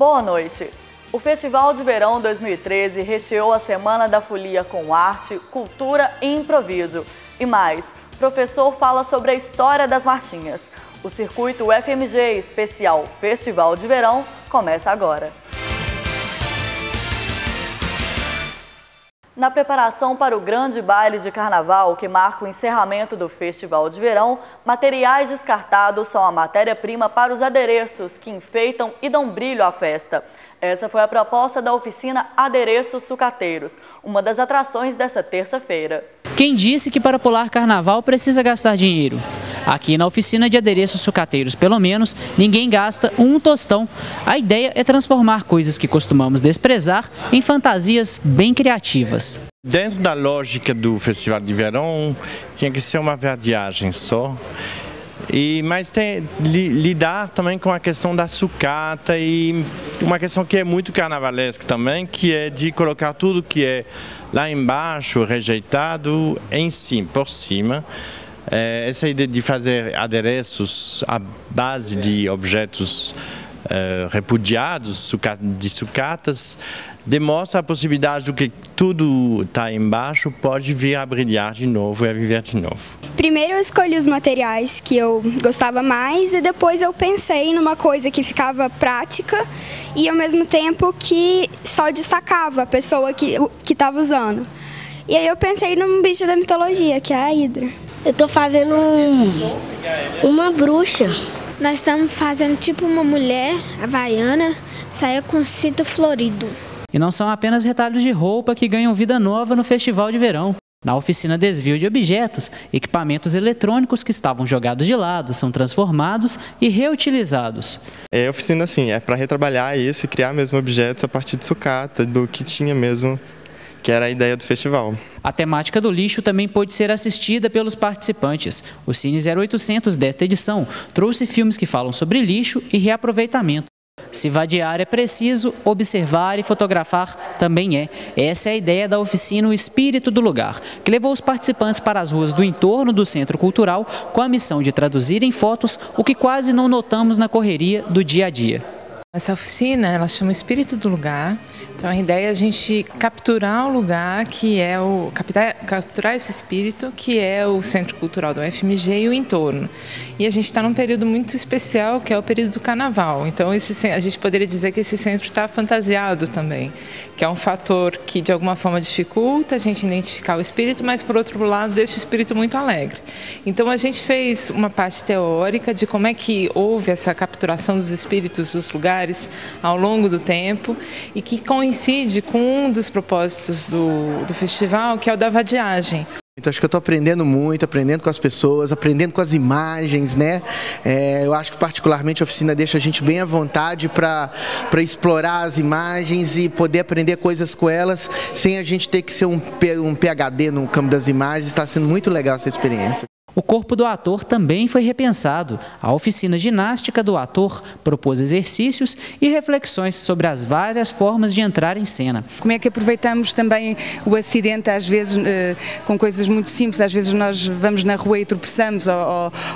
Boa noite. O Festival de Verão 2013 recheou a Semana da Folia com arte, cultura e improviso. E mais, o professor fala sobre a história das marchinhas. O circuito UFMG especial Festival de Verão começa agora. Na preparação para o grande baile de carnaval, que marca o encerramento do Festival de Verão, materiais descartados são a matéria-prima para os adereços que enfeitam e dão brilho à festa. Essa foi a proposta da oficina Adereços Sucateiros, uma das atrações desta terça-feira. Quem disse que para pular carnaval precisa gastar dinheiro? Aqui na oficina de adereços sucateiros, pelo menos, ninguém gasta um tostão. A ideia é transformar coisas que costumamos desprezar em fantasias bem criativas. Dentro da lógica do Festival de Verão, tinha que ser uma viagem só. Mas lidar também com a questão da sucata e uma questão que é muito carnavalesca também, que é de colocar tudo que é lá embaixo, rejeitado, por cima. Essa ideia de fazer adereços à base de objetos repudiados, de sucatas, demonstra a possibilidade de que tudo está embaixo pode vir a brilhar de novo e a viver de novo. Primeiro eu escolhi os materiais que eu gostava mais e depois eu pensei numa coisa que ficava prática e ao mesmo tempo que só destacava a pessoa que estava usando. E aí eu pensei num bicho da mitologia, que é a Hidra. Eu estou fazendo uma bruxa. Nós estamos fazendo tipo uma mulher havaiana, saia com cinto florido. E não são apenas retalhos de roupa que ganham vida nova no Festival de Verão. Na oficina Desvio de Objetos, equipamentos eletrônicos que estavam jogados de lado são transformados e reutilizados. A oficina assim, é para retrabalhar isso e criar mesmo objetos a partir de sucata, do que tinha mesmo, que era a ideia do festival. A temática do lixo também pôde ser assistida pelos participantes. O Cine 0800 desta edição trouxe filmes que falam sobre lixo e reaproveitamento. Se vadiar é preciso, observar e fotografar também é. Essa é a ideia da oficina O Espírito do Lugar, que levou os participantes para as ruas do entorno do Centro Cultural com a missão de traduzir em fotos o que quase não notamos na correria do dia a dia. Essa oficina, ela chama Espírito do Lugar, então a ideia é a gente capturar o lugar que é capturar esse espírito que é o Centro Cultural do UFMG e o entorno. E a gente está num período muito especial, que é o período do Carnaval, então a gente poderia dizer que esse centro está fantasiado também, que é um fator que de alguma forma dificulta a gente identificar o espírito, mas por outro lado deixa o espírito muito alegre. Então a gente fez uma parte teórica de como é que houve essa capturação dos espíritos dos lugares ao longo do tempo e que coincide com um dos propósitos do festival, que é o da vadiagem. Então, acho que eu estou aprendendo muito, aprendendo com as pessoas, aprendendo com as imagens, né? Eu acho que particularmente a oficina deixa a gente bem à vontade para explorar as imagens e poder aprender coisas com elas sem a gente ter que ser um PhD no campo das imagens. Está sendo muito legal essa experiência. O corpo do ator também foi repensado. A oficina ginástica do ator propôs exercícios e reflexões sobre as várias formas de entrar em cena. Como é que aproveitamos também o acidente, às vezes, com coisas muito simples. Às vezes nós vamos na rua e tropeçamos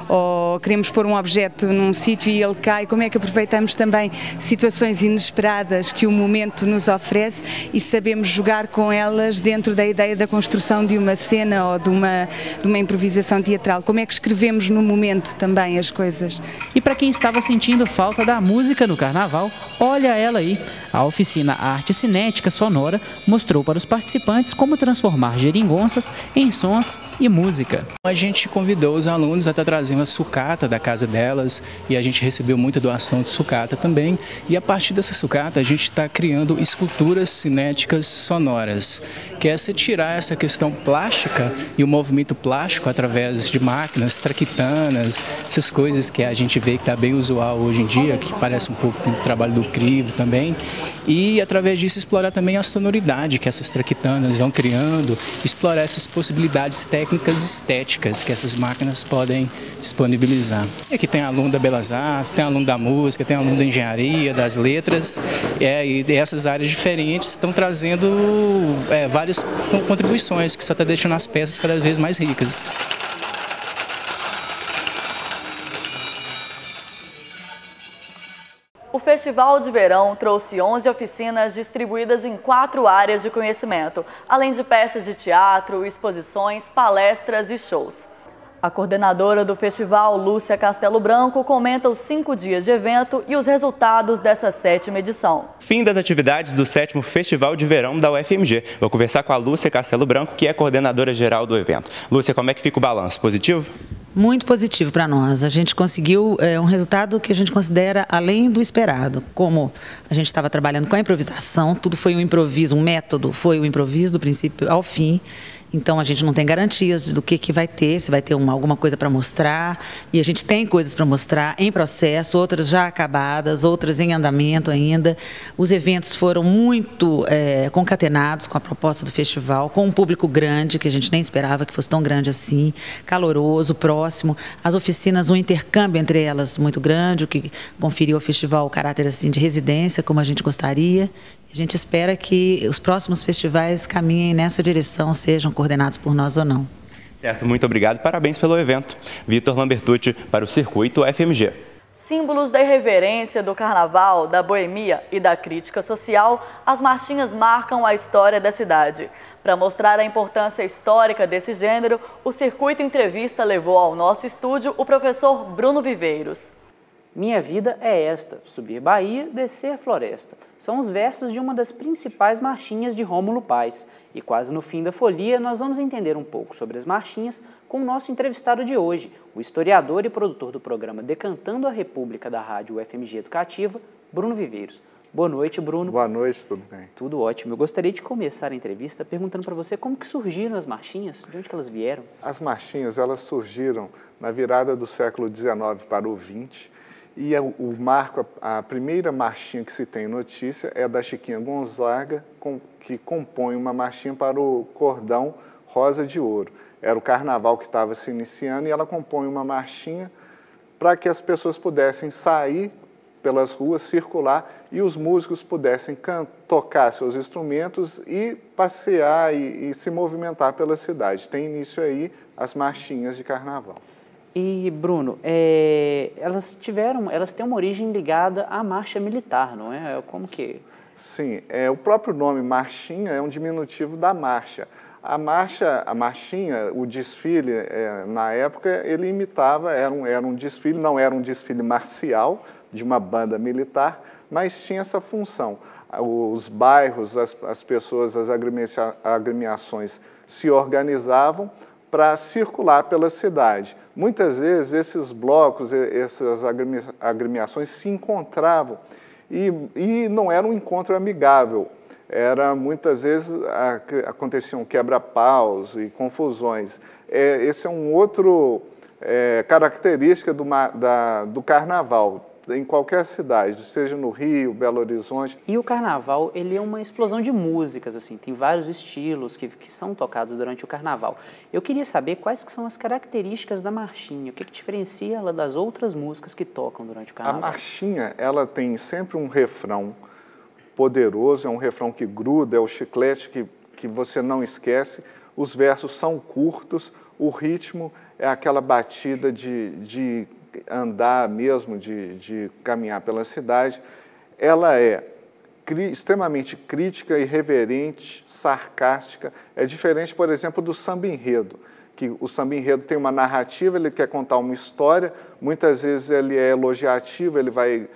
ou queremos pôr um objeto num sítio e ele cai. Como é que aproveitamos também situações inesperadas que o momento nos oferece e sabemos jogar com elas dentro da ideia da construção de uma cena ou de uma improvisação teatral. Como é que escrevemos no momento também as coisas. E para quem estava sentindo falta da música no carnaval, olha ela aí. A oficina Arte Cinética Sonora mostrou para os participantes como transformar geringonças em sons e música. A gente convidou os alunos a trazer uma sucata da casa delas e a gente recebeu muita doação de sucata também. E a partir dessa sucata a gente está criando esculturas cinéticas sonoras, que é tirar essa questão plástica e o movimento plástico através de máquinas, traquitanas, essas coisas que a gente vê que está bem usual hoje em dia, que parece um pouco com o trabalho do crivo também, e através disso explorar também a sonoridade que essas traquitanas vão criando, explorar essas possibilidades técnicas e estéticas que essas máquinas podem disponibilizar. Aqui tem aluno da Belas Artes, tem aluno da música, tem aluno da engenharia, das letras, e essas áreas diferentes estão trazendo várias contribuições que só está deixando as peças cada vez mais ricas. O Festival de Verão trouxe 11 oficinas distribuídas em 4 áreas de conhecimento, além de peças de teatro, exposições, palestras e shows. A coordenadora do festival, Lúcia Castelo Branco, comenta os 5 dias de evento e os resultados dessa 7ª edição. Fim das atividades do 7º Festival de Verão da UFMG. Vou conversar com a Lúcia Castelo Branco, que é coordenadora geral do evento. Lúcia, como é que fica o balanço? Positivo? Muito positivo para nós. A gente conseguiu um resultado que a gente considera além do esperado. Como a gente estava trabalhando com a improvisação, tudo foi um improviso, um método foi o improviso do princípio ao fim. Então a gente não tem garantias do que vai ter, se vai ter alguma coisa para mostrar. E a gente tem coisas para mostrar em processo, outras já acabadas, outras em andamento ainda. Os eventos foram muito concatenados com a proposta do festival, com um público grande, que a gente nem esperava que fosse tão grande assim, caloroso, próximo. As oficinas, um intercâmbio entre elas muito grande, o que conferiu ao festival o caráter assim, de residência, como a gente gostaria. A gente espera que os próximos festivais caminhem nessa direção, sejam coordenados por nós ou não. Certo, muito obrigado e parabéns pelo evento. Vitor Lambertucci para o Circuito UFMG. Símbolos da irreverência, do carnaval, da boemia e da crítica social, as marchinhas marcam a história da cidade. Para mostrar a importância histórica desse gênero, o Circuito Entrevista levou ao nosso estúdio o professor Bruno Viveiros. Minha vida é esta, subir Bahia, descer floresta. São os versos de uma das principais marchinhas de Rômulo Paz. E quase no fim da folia, nós vamos entender um pouco sobre as marchinhas com o nosso entrevistado de hoje, o historiador e produtor do programa Decantando a República da Rádio UFMG Educativa, Bruno Viveiros. Boa noite, Bruno. Boa noite, tudo bem? Tudo ótimo. Eu gostaria de começar a entrevista perguntando para você como que surgiram as marchinhas, de onde que elas vieram? As marchinhas, elas surgiram na virada do século XIX para o XX. E a primeira marchinha que se tem notícia é da Chiquinha Gonzaga, que compõe uma marchinha para o cordão Rosa de Ouro. Era o carnaval que estava se iniciando e ela compõe uma marchinha para que as pessoas pudessem sair pelas ruas, circular e os músicos pudessem tocar seus instrumentos e passear e se movimentar pela cidade. Tem início aí as marchinhas de carnaval. E, Bruno, elas têm uma origem ligada à marcha militar, não é? Como que... Sim, o próprio nome marchinha é um diminutivo da marcha. A marchinha, o desfile, na época, ele imitava, era um desfile, não era um desfile marcial de uma banda militar, mas tinha essa função. Os bairros, as pessoas, as agremiações se organizavam para circular pela cidade. Muitas vezes esses blocos, essas agremiações se encontravam e não era um encontro amigável. Muitas vezes aconteciam quebra-paus e confusões. Esse é um outro característica do carnaval. Em qualquer cidade, seja no Rio, Belo Horizonte. E o carnaval, ele é uma explosão de músicas, assim, tem vários estilos que são tocados durante o carnaval. Eu queria saber quais que são as características da marchinha, o que diferencia ela das outras músicas que tocam durante o carnaval? A marchinha, ela tem sempre um refrão poderoso, é um refrão que gruda, é o chiclete que você não esquece, os versos são curtos, o ritmo é aquela batida de andar mesmo, de caminhar pela cidade. Ela é extremamente crítica, irreverente, sarcástica. É diferente, por exemplo, do samba-enredo, que o samba-enredo tem uma narrativa, ele quer contar uma história, muitas vezes ele é elogiativo, ele vai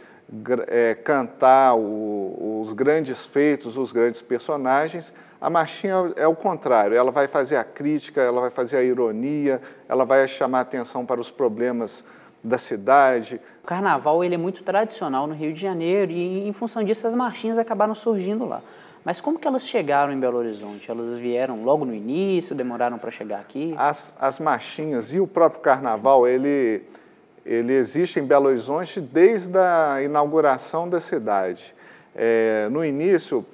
cantar os grandes feitos, os grandes personagens. A marchinha é o contrário, ela vai fazer a crítica, ela vai fazer a ironia, ela vai chamar a atenção para os problemas da cidade. O carnaval ele é muito tradicional no Rio de Janeiro e, em função disso, as marchinhas acabaram surgindo lá. Mas como que elas chegaram em Belo Horizonte? Elas vieram logo no início, demoraram para chegar aqui? As marchinhas e o próprio carnaval, ele existe em Belo Horizonte desde a inauguração da cidade. No início,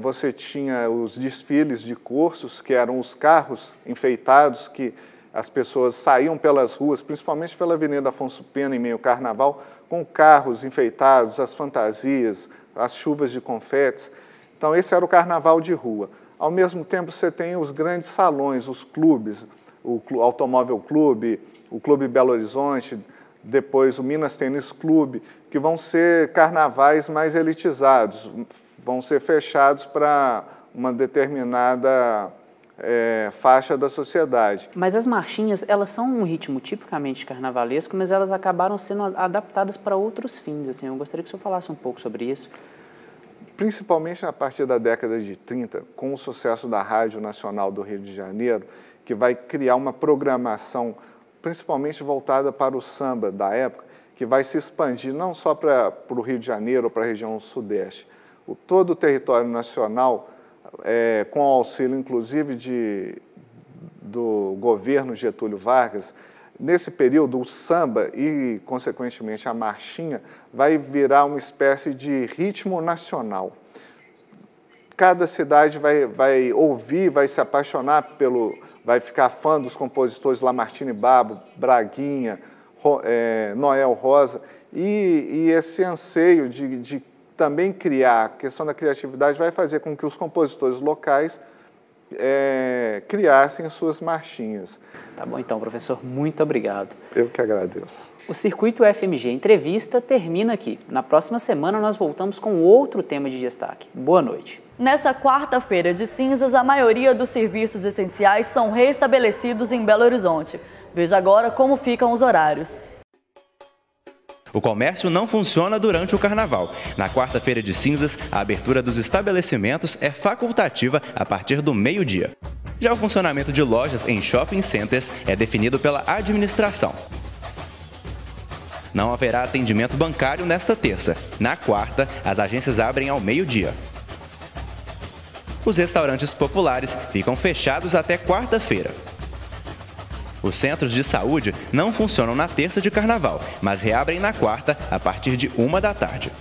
você tinha os desfiles de cursos, que eram os carros enfeitados que as pessoas saíam pelas ruas, principalmente pela Avenida Afonso Pena, em meio ao carnaval, com carros enfeitados, as fantasias, as chuvas de confetes. Então, esse era o carnaval de rua. Ao mesmo tempo, você tem os grandes salões, os clubes, o Automóvel Clube, o Clube Belo Horizonte, depois o Minas Tênis Clube, que vão ser carnavais mais elitizados, vão ser fechados para uma determinada faixa da sociedade. Mas as marchinhas, elas são um ritmo tipicamente carnavalesco, mas elas acabaram sendo adaptadas para outros fins. Assim, eu gostaria que o senhor falasse um pouco sobre isso. Principalmente a partir da década de 30, com o sucesso da Rádio Nacional do Rio de Janeiro, que vai criar uma programação principalmente voltada para o samba da época, que vai se expandir não só para o Rio de Janeiro ou para a região sudeste. Todo o território nacional, com o auxílio inclusive do governo Getúlio Vargas, nesse período o samba e, consequentemente, a marchinha vai virar uma espécie de ritmo nacional. Cada cidade vai ouvir, vai se apaixonar vai ficar fã dos compositores Lamartine Babo, Braguinha, Noel Rosa, e esse anseio de também criar, a questão da criatividade vai fazer com que os compositores locais criassem suas marchinhas. Tá bom, então, professor, muito obrigado. Eu que agradeço. O Circuito FMG Entrevista termina aqui. Na próxima semana nós voltamos com outro tema de destaque. Boa noite. Nessa quarta-feira de cinzas, a maioria dos serviços essenciais são restabelecidos em Belo Horizonte. Veja agora como ficam os horários. O comércio não funciona durante o carnaval. Na quarta-feira de cinzas, a abertura dos estabelecimentos é facultativa a partir do meio-dia. Já o funcionamento de lojas em shopping centers é definido pela administração. Não haverá atendimento bancário nesta terça. Na quarta, as agências abrem ao meio-dia. Os restaurantes populares ficam fechados até quarta-feira. Os centros de saúde não funcionam na terça de carnaval, mas reabrem na quarta a partir de 1 da tarde.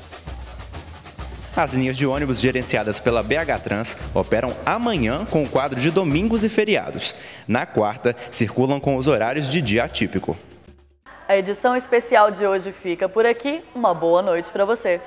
As linhas de ônibus gerenciadas pela BH Trans operam amanhã com o quadro de domingos e feriados. Na quarta, circulam com os horários de dia atípico. A edição especial de hoje fica por aqui. Uma boa noite para você.